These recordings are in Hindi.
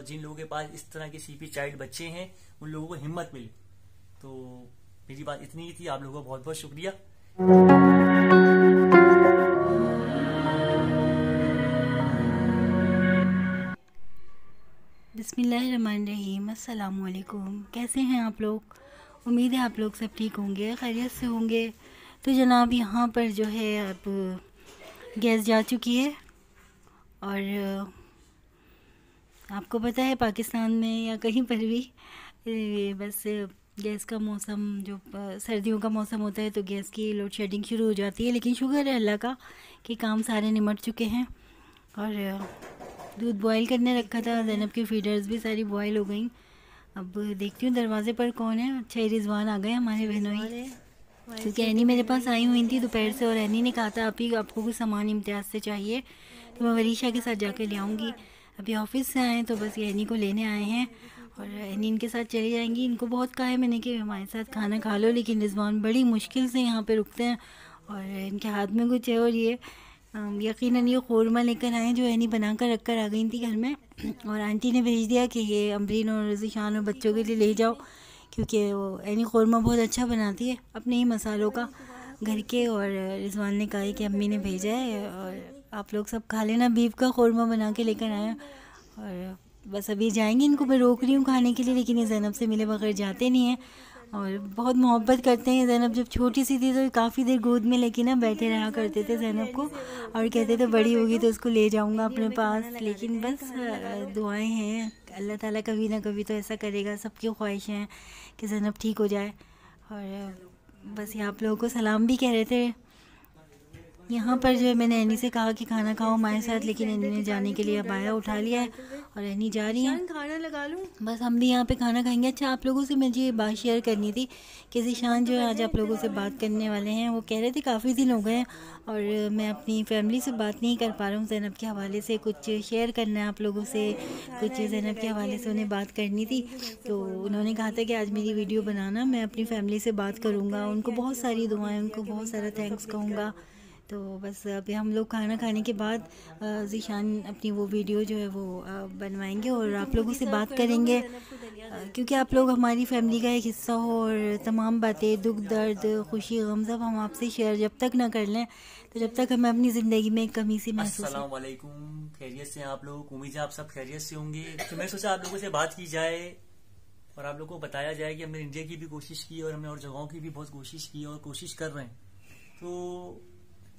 जिन लोगों के पास इस तरह के सीपी चाइल्ड बच्चे हैं उन लोगों को हिम्मत मिले। तो मेरी बात इतनी ही थी। आप लोगों का बहुत बहुत शुक्रिया। बिस्मिल्लाहिर्रहमानिर्रहीम। अस्सलाम वालेकुम। कैसे हैं आप लोग? उम्मीद है आप लोग सब ठीक होंगे, खैरियत से होंगे। तो जनाब यहाँ पर जो है अब गैस जा चुकी है और आपको पता है पाकिस्तान में या कहीं पर भी बस गैस का मौसम जो सर्दियों का मौसम होता है तो गैस की लोड शेडिंग शुरू हो जाती है। लेकिन शुक्र है अल्लाह का कि काम सारे निमट चुके हैं। और दूध बॉईल करने रखा था, ज़ैनब की फीडर्स भी सारी बॉईल हो गई। अब देखती हूँ दरवाज़े पर कौन है। अच्छा, रिजवान आ गए हमारे बहनों ही, क्योंकि एनी मेरे पास आई हुई थी दोपहर से और एनी ने कहा था आपको कुछ सामान इम्तियाज़ से चाहिए तो मैं वरीशा के साथ जाकर ले आऊँगी। अभी ऑफिस से आए तो बस ये एनी को लेने आए हैं और एनी इनके साथ चली जाएंगी। इनको बहुत कहा है मैंने कि हमारे साथ खाना खा लो, लेकिन रिजवान बड़ी मुश्किल से यहाँ पे रुकते हैं और इनके हाथ में कुछ है और ये यकीनन ये ख़ोरमा लेकर आए जो एनी बना कर रख कर आ गई थी घर में। और आंटी ने भेज दिया कि ये अमरीन और ज़ीशान और बच्चों के लिए ले जाओ, क्योंकि वो एनी ख़ोरमा बहुत अच्छा बनाती है अपने ही मसालों का घर के। और रिजवान ने कहा कि अम्मी ने भेजा है और आप लोग सब खा लेना, बीफ का ख़ोरमा बना के लेकर आए। और बस अभी जाएंगे, इनको मैं रोक रही हूँ खाने के लिए, लेकिन ये ज़ैनब से मिले बगैर जाते नहीं हैं और बहुत मोहब्बत करते हैं। ज़ैनब जब छोटी सी थी तो काफ़ी देर गोद में लेके ना बैठे रहा करते थे ज़ैनब को और कहते थे बड़ी होगी तो उसको ले जाऊंगा अपने पास। लेकिन बस दुआएं हैं, अल्लाह ताला कभी ना कभी तो ऐसा करेगा। सबकी ख्वाहिशें हैं कि ज़ैनब ठीक हो जाए। और बस ये आप लोगों को सलाम भी कह रहे थे। यहाँ पर जो है मैंने एनी से कहा कि खाना खाओ हमारे साथ, लेकिन एनी ने जाने के लिए अबाया उठा लिया है और एनी जा रही है। खाना लगा लूँ, बस हम भी यहाँ पे खाना खाएंगे। अच्छा, आप लोगों से मुझे ये बात शेयर करनी थी कि ज़ीशान जो है आज आप लोगों से बात करने वाले हैं। वो कह रहे थे काफ़ी दिन हो गए हैं और मैं अपनी फैमिली से बात नहीं कर पा रहा हूँ। ज़ैनब के हवाले से कुछ शेयर करना है आप लोगों से, कुछ ज़ैनब के हवाले से उन्हें बात करनी थी। तो उन्होंने कहा था कि आज मेरी वीडियो बनाना, मैं अपनी फैमिली से बात करूँगा, उनको बहुत सारी दुआएँ, उनको बहुत सारा थैंक्स कहूँगा। तो बस अभी हम लोग खाना खाने के बाद ज़ीशान अपनी वो वीडियो जो है वो बनवाएंगे और आप लोगों से बात करेंगे, क्योंकि आप लोग हमारी फैमिली का एक हिस्सा हो और तमाम बातें, दुख दर्द, खुशी गम सब हम आपसे शेयर जब तक ना कर लें तो जब तक हमें अपनी ज़िंदगी में एक कमी सी महसूस। अस्सलाम वालेकुम, खैरियत से आप लोग? उम्मीद है आप सब खैरियत से होंगे। तो मैं सोचा आप लोगों से बात की जाए और आप लोगों को बताया जाए कि हमने इंडिया की भी कोशिश की और हमने और जगहों की भी बहुत कोशिश की और कोशिश कर रहे हैं। तो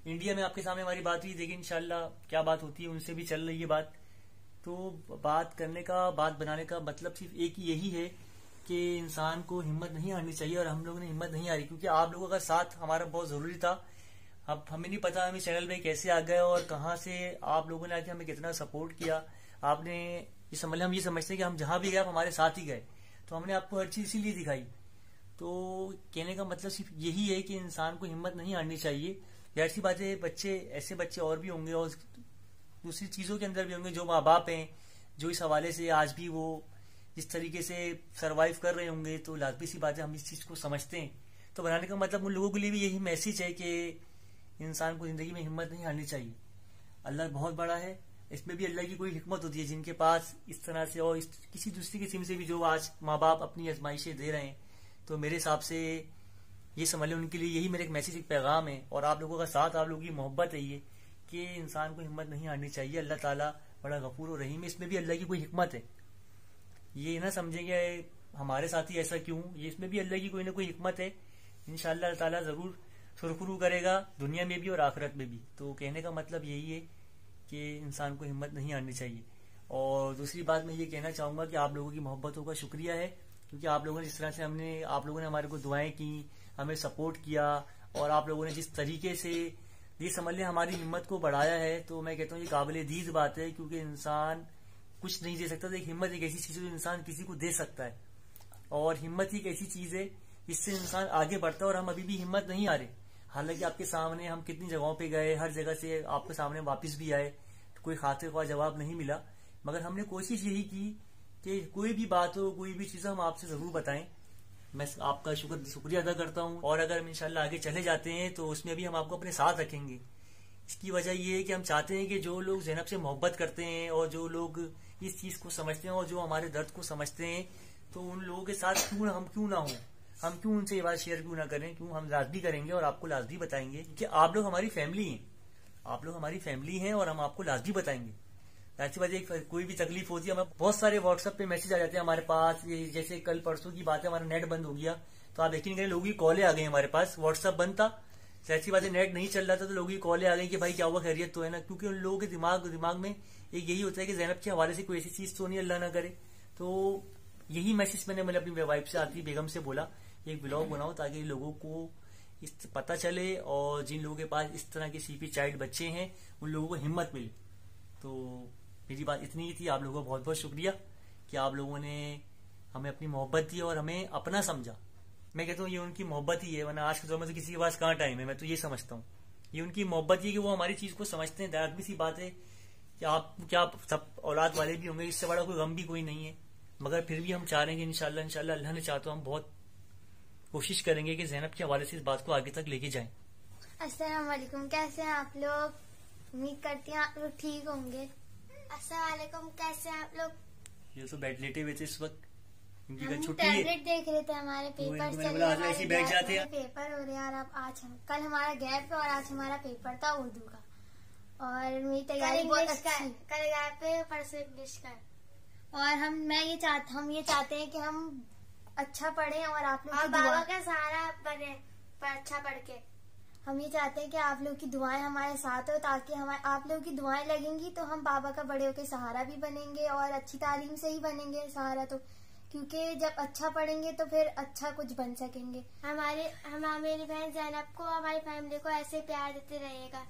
इंडिया में आपके सामने हमारी बात हुई, देखिए इंशाल्लाह क्या बात होती है, उनसे भी चल रही है बात। तो बात करने का, बात बनाने का मतलब सिर्फ एक ही यही है कि इंसान को हिम्मत नहीं हारनी चाहिए और हम लोगों ने हिम्मत नहीं हारी, क्योंकि आप लोगों का साथ हमारा बहुत जरूरी था। अब हमें नहीं पता हम इस चैनल में कैसे आ गए और कहाँ से आप लोगों ने आके हमें कितना सपोर्ट किया। आपने हम ये समझते हैं कि हम जहां भी गए आप हमारे साथ ही गए, तो हमने आपको हर चीज इसीलिए दिखाई। तो कहने का मतलब सिर्फ यही है कि इंसान को हिम्मत नहीं हारनी चाहिए। यार सी बात है, बच्चे, ऐसे बच्चे और भी होंगे और दूसरी चीजों के अंदर भी होंगे जो माँ बाप हैं, जो इस हवाले से आज भी वो इस तरीके से सरवाइव कर रहे होंगे। तो लाजमी सी बात है, हम इस चीज को समझते हैं। तो बनाने का मतलब उन लोगों के लिए भी यही मैसेज है कि इंसान को जिंदगी में हिम्मत नहीं हारनी चाहिए। अल्लाह बहुत बड़ा है, इसमें भी अल्लाह की कोई हिकमत होती है। जिनके पास इस तरह से और किसी दूसरी किस्म से भी जो आज माँ बाप अपनी आजमाइशें दे रहे हैं, तो मेरे हिसाब से ये समझ लें उनके लिए यही मेरा एक मैसेज, एक पैगाम है। और आप लोगों का साथ, आप लोगों की मोहब्बत है ये कि इंसान को हिम्मत नहीं हारनी चाहिए। अल्लाह ताला बड़ा गफूर और रहीम है, इसमें भी अल्लाह की कोई हिकमत है। ये ना समझेंगे हमारे साथ ही ऐसा क्यों, ये इसमें भी अल्लाह की कोई ना कोई हिकमत है। इंशाअल्लाह ताला जरूर सुरखरू करेगा दुनिया में भी और आखिरत में भी। तो कहने का मतलब यही है कि इंसान को हिम्मत नहीं हारनी चाहिए। और दूसरी बात मैं ये कहना चाहूंगा कि आप लोगों की मोहब्बतों का शुक्रिया है, क्योंकि आप लोगों ने जिस तरह से आप लोगों ने हमारे को दुआएं की, हमें सपोर्ट किया और आप लोगों ने जिस तरीके से ये समझ लें हमारी हिम्मत को बढ़ाया है, तो मैं कहता हूँ ये काबिल दीद बात है। क्योंकि इंसान कुछ नहीं दे सकता, तो एक हिम्मत एक ऐसी चीज है जो इंसान किसी को दे सकता है। और हिम्मत ही एक ऐसी चीज है जिससे इंसान आगे बढ़ता है। और हम अभी भी हिम्मत नहीं हारे, हालांकि आपके सामने हम कितनी जगहों पे गए, हर जगह से आपके सामने वापस भी आए, तो कोई खातिर ख्वाह जवाब नहीं मिला, मगर हमने कोशिश यही की कि कोई भी बात हो, कोई भी चीज हम आपसे जरूर बताएं। मैं आपका शुक्रिया अदा करता हूँ। और अगर हम इंशाल्लाह आगे चले जाते हैं तो उसमें भी हम आपको अपने साथ रखेंगे। इसकी वजह ये है कि हम चाहते हैं कि जो लोग ज़ैनब से मोहब्बत करते हैं और जो लोग इस चीज को समझते हैं और जो हमारे दर्द को समझते हैं, तो उन लोगों के साथ क्यों ना हो, हम क्यों उनसे ये बात शेयर क्यों ना करें, क्यों हम लाजमी करेंगे और आपको लाजमी बताएंगे कि आप लोग हमारी फैमिली हैं, आप लोग हमारी फैमिली हैं और हम आपको लाजमी बताएंगे। ऐसी बात कोई भी तकलीफ होती है, हमें बहुत सारे व्हाट्सएप पे मैसेज आ जाते हैं हमारे पास। जैसे कल परसों की बात है, हमारा नेट बंद हो गया, तो आप यकीन करें लोगों की कॉलें आ गई हमारे पास। व्हाट्सएप बंद था, ऐसी बात है, नेट नहीं चल रहा था, तो लोगों की कॉलें आ गई कि भाई क्या हुआ, खैरियत तो है ना। क्योंकि उन लोगों के दिमाग में एक यही होता है कि ज़ैनब के हवाले से कोई ऐसी चीज तो नहीं, अल्लाह ना करे। तो यही मैसेज मैंने अपनी वाइफ से, आती बेगम से बोला, एक ब्लॉग बनाओ ताकि लोगों को इस पता चले, और जिन लोगों के पास इस तरह के सीपी चाइल्ड बच्चे हैं उन लोगों को हिम्मत मिले। तो मेरी बात इतनी ही थी। आप लोगों का बहुत बहुत शुक्रिया कि आप लोगों ने हमें अपनी मोहब्बत दी और हमें अपना समझा। मैं कहता हूँ ये उनकी मोहब्बत ही है, वरना आज के दौर में तो किसी के पास कहाँ टाइम है। मैं तो ये समझता हूँ ये उनकी मोहब्बत ही कि वो हमारी चीज को समझते हैं। दायक भी सी बात है कि आप क्या सब औलाद वाले भी होंगे, इससे बड़ा कोई गम भी कोई नहीं है, मगर फिर भी हम चाह रहे हैं कि इंशाल्लाह अल्लाह ने चाहा तो हम बहुत कोशिश करेंगे कि ज़ैनब के हवाले से इस बात को आगे तक लेके जाएं। अस्सलाम वालेकुम, कैसे हैं आप लोग? उम्मीद करती हैं आप लोग ठीक होंगे। अस्सलाम वालेकुम, कैसे हैं आप लोग? ये तो बैठ लेटे हुए थे इस वक्त, इनकी कल हम छुट्टी है, टैबलेट देख रहे थे, हमारे पेपर चल रहे, ऐसे बैठ जाते हैं। पेपर हो रहे हैं और आज कल हमारा गैप है और आज हमारा पेपर था उर्दू का, और मेरी तैयारी बहुत अच्छी। कल गैप है, परसों इंग्लिश का, और हम ये चाहते हैं कि हम अच्छा पढ़ें और आप लोग बाबा का सहारा बने, पर अच्छा पढ़ के। हम ये चाहते हैं कि आप लोग की दुआएं हमारे साथ हो, ताकि आप लोग की दुआएं लगेंगी तो हम बाबा का बड़े होकर सहारा भी बनेंगे, और अच्छी तालीम से ही बनेंगे सहारा। तो क्योंकि जब अच्छा पढ़ेंगे तो फिर अच्छा कुछ बन सकेंगे। मेरी बहन ज़ैनब को, हमारी फैमिली को ऐसे प्यार देते रहेगा।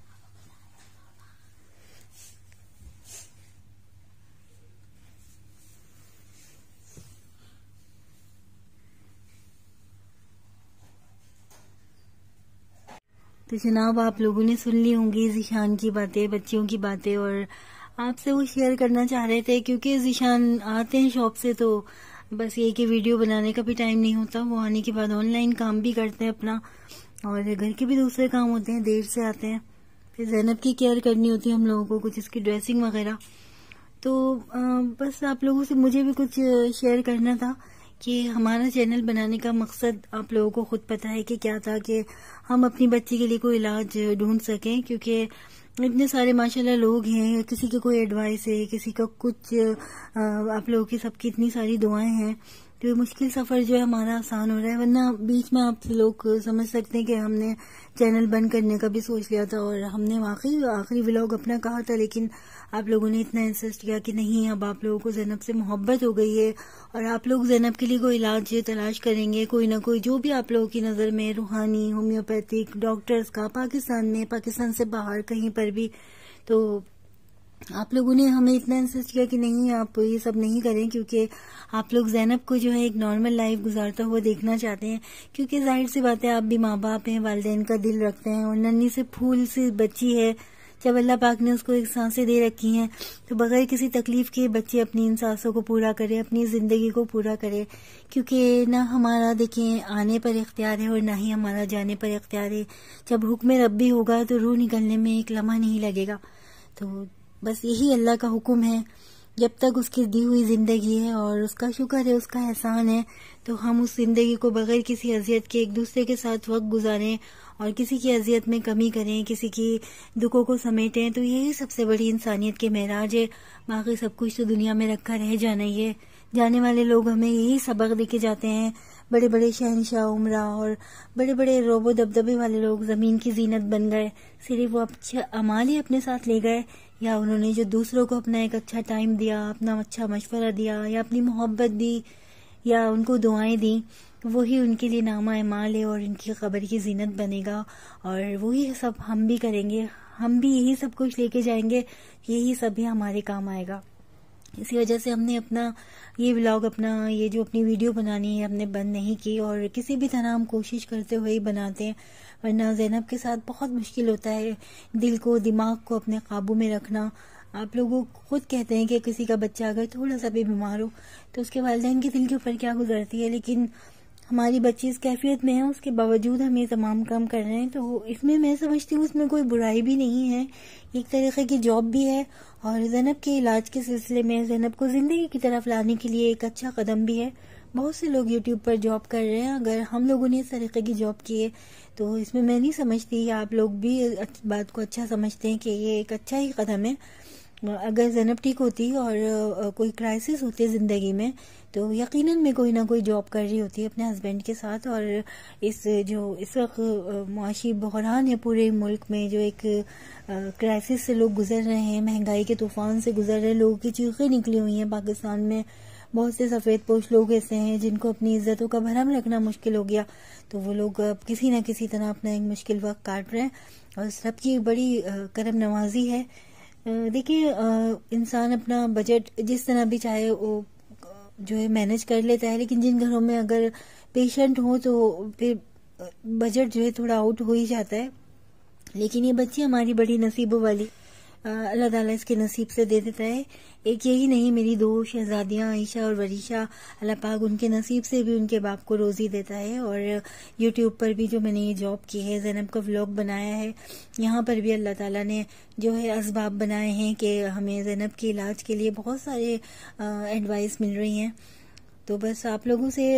तो जनाब, आप लोगों ने सुन ली होंगी ज़ीशान की बातें, बच्चियों की बातें, और आपसे वो शेयर करना चाह रहे थे। क्योंकि ज़ीशान आते हैं शॉप से तो बस ये कि वीडियो बनाने का भी टाइम नहीं होता, वो आने के बाद ऑनलाइन काम भी करते हैं अपना, और घर के भी दूसरे काम होते हैं, देर से आते हैं। फिर ज़ैनब की केयर करनी होती है हम लोगों को, कुछ इसकी ड्रेसिंग वगैरह। तो बस आप लोगों से मुझे भी कुछ शेयर करना था कि हमारा चैनल बनाने का मकसद आप लोगों को खुद पता है कि क्या था, कि हम अपनी बच्ची के लिए कोई इलाज ढूंढ सकें। क्योंकि इतने सारे माशाल्लाह लोग हैं, किसी की कोई एडवाइस है, किसी का कुछ, आप लोगों की सबकी इतनी सारी दुआएं हैं, तो ये मुश्किल सफर जो है हमारा आसान हो रहा है। वरना बीच में आप लोग समझ सकते हैं कि हमने चैनल बंद करने का भी सोच लिया था, और हमने वाकई आखिरी व्लॉग अपना कहा था, लेकिन आप लोगों ने इतना इंसिस्ट किया कि नहीं, अब आप लोगों को ज़ैनब से मोहब्बत हो गई है और आप लोग ज़ैनब के लिए कोई इलाज तलाश करेंगे, कोई ना कोई, जो भी आप लोगों की नज़र में रूहानी, होम्योपैथिक, डॉक्टर्स का, पाकिस्तान में, पाकिस्तान से बाहर कहीं पर भी। तो आप लोगों ने हमें इतना इंसिस्ट किया कि नहीं, आप ये सब नहीं करें, क्योंकि आप लोग ज़ैनब को जो है एक नॉर्मल लाइफ गुजारता हुआ देखना चाहते हैं। क्योंकि जाहिर सी बात है, आप भी माँ बाप हैं, वालिदैन का दिल रखते हैं, और नन्ही से फूल से बच्ची है, जब अल्लाह पाक ने उसको एक सांसें दे रखी हैं, तो बगैर किसी तकलीफ के बच्चे अपनी इन सांसों को पूरा करे, अपनी ज़िंदगी को पूरा करे। क्योंकि ना हमारा देखें आने पर इख्तियार है और ना ही हमारा जाने पर इख्तियार है। जब हुक्म रब्बी होगा तो रूह निकलने में एक लम्हा नहीं लगेगा। तो बस यही अल्लाह का हुक्म है, जब तक उसकी दी हुई ज़िंदगी है और उसका शुक्र है, उसका एहसान है, तो हम उस ज़िंदगी को बगैर किसी अजियत के एक दूसरे के साथ वक्त गुजारें और किसी की अजियत में कमी करें, किसी की दुखों को समेटें। तो यही सबसे बड़ी इंसानियत के महराज है। बाकी सब कुछ तो दुनिया में रखा रह जाना ही है। जाने वाले लोग हमें यही सबक देके जाते हैं। बड़े बड़े शहनशाह उमरा और बड़े बड़े रोबो दबदबे वाले लोग ज़मीन की जीनत बन गए, सिर्फ वो अच्छा अमाल ही अपने साथ ले गए, या उन्होंने जो दूसरों को अपना एक अच्छा टाइम दिया, अपना अच्छा मशवरा दिया, या अपनी मोहब्बत दी, या उनको दुआएं दी, वही उनके लिए नामा एमाल है और इनकी कब्र की जीनत बनेगा। और वही सब हम भी करेंगे, हम भी यही सब कुछ लेके जाएंगे, यही सब भी हमारे काम आएगा। इसी वजह से हमने अपना ये व्लॉग, अपना ये जो अपनी वीडियो बनानी है, हमने बंद नहीं की, और किसी भी तरह हम कोशिश करते हुए ही बनाते हैं। वरना ज़ैनब के साथ बहुत मुश्किल होता है दिल को, दिमाग को अपने काबू में रखना। आप लोग खुद कहते हैं कि किसी का बच्चा अगर थोड़ा सा भी बीमार हो तो उसके वालिदैन के दिल के ऊपर क्या गुजरती है, लेकिन हमारी बच्ची इस कैफियत में है, उसके बावजूद हम ये तमाम काम कर रहे हैं, तो इसमें मैं समझती हूँ इसमें कोई बुराई भी नहीं है, एक तरीके की जॉब भी है। और ज़ैनब के इलाज के सिलसिले में ज़ैनब को ज़िंदगी की तरफ लाने के लिए एक अच्छा कदम भी है। बहुत से लोग यूट्यूब पर जॉब कर रहे हैं, अगर हम लोगों ने इस तरीके की जॉब की है तो इसमें मैं नहीं समझती, आप लोग भी बात को अच्छा समझते हैं कि ये एक अच्छा ही कदम है। अगर ज़ैनब ठीक होती और कोई क्राइसिस होती ज़िंदगी में तो यकीनन मैं कोई ना कोई जॉब कर रही होती अपने हस्बैंड के साथ। और इस वक्त मुआशी बहरान है पूरे मुल्क में, जो एक क्राइसिस से लोग गुजर रहे हैं, महंगाई के तूफान से गुजर रहे हैं, लोगों की चीखें निकली हुई हैं पाकिस्तान में। बहुत से सफ़ेद पोश लोग ऐसे हैं जिनको अपनी इज्जतों का भरम रखना मुश्किल हो गया, तो वो लोग अब किसी न किसी तरह अपना एक मुश्किल वक्त काट रहे हैं और सबकी बड़ी करम नवाजी है। देखिए, इंसान अपना बजट जिस तरह भी चाहे वो जो है मैनेज कर लेता है, लेकिन जिन घरों में अगर पेशेंट हो तो फिर बजट जो है थोड़ा आउट हो ही जाता है। लेकिन ये बच्ची हमारी बड़ी नसीबों वाली, अल्लाह ताला इसके नसीब से दे देता है। एक यही नहीं, मेरी 2 शहजादियाँ आयशा और वरीशा, अल्लाह पाक उनके नसीब से भी उनके बाप को रोज़ी देता है। और यूट्यूब पर भी जो मैंने ये जॉब की है, ज़ैनब का व्लॉग बनाया है, यहाँ पर भी अल्लाह ताला ने जो है असबाब बनाए हैं कि हमें ज़ैनब के इलाज के लिए बहुत सारे एडवाइस मिल रही हैं। तो बस आप लोगों से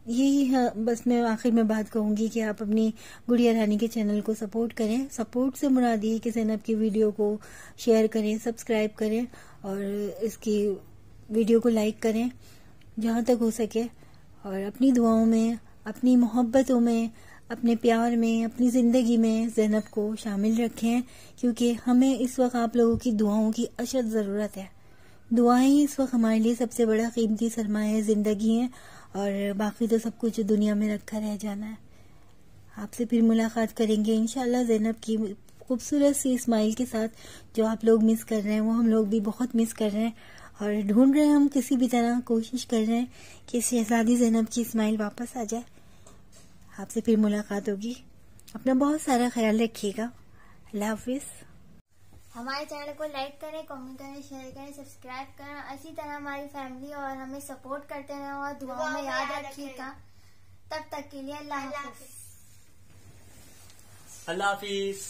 यही है, बस मैं आखिर में बात कहूँगी कि आप अपनी गुड़िया रानी के चैनल को सपोर्ट करें। सपोर्ट से मुराद ये कि ज़ैनब की वीडियो को शेयर करें, सब्सक्राइब करें और इसकी वीडियो को लाइक करें जहाँ तक हो सके। और अपनी दुआओं में, अपनी मोहब्बतों में, अपने प्यार में, अपनी ज़िंदगी में ज़ैनब को शामिल रखें, क्योंकि हमें इस वक्त आप लोगों की दुआओं की अशद ज़रूरत है। दुआएं ही इस वक्त हमारे लिए सबसे बड़ा कीमती सरमाया ज़िंदगी है, और बाकी तो सब कुछ दुनिया में रखा रह जाना है। आपसे फिर मुलाकात करेंगे इंशाल्लाह ज़ैनब की खूबसूरत सी स्माइल के साथ। जो आप लोग मिस कर रहे हैं वो हम लोग भी बहुत मिस कर रहे हैं और ढूंढ रहे हैं, हम किसी भी तरह कोशिश कर रहे हैं कि शहजादी ज़ैनब की स्माइल वापस आ जाए। आपसे फिर मुलाकात होगी। अपना बहुत सारा ख्याल रखिएगा। अल्लाह हाफिज़। हमारे चैनल को लाइक करें, कमेंट करें, शेयर करें, सब्सक्राइब करें। इसी तरह हमारी फैमिली और हमें सपोर्ट करते रहें और दुआओं में याद रखिएगा। तब तक के लिए अल्लाह हाफिज़। अल्लाह हाफिज़।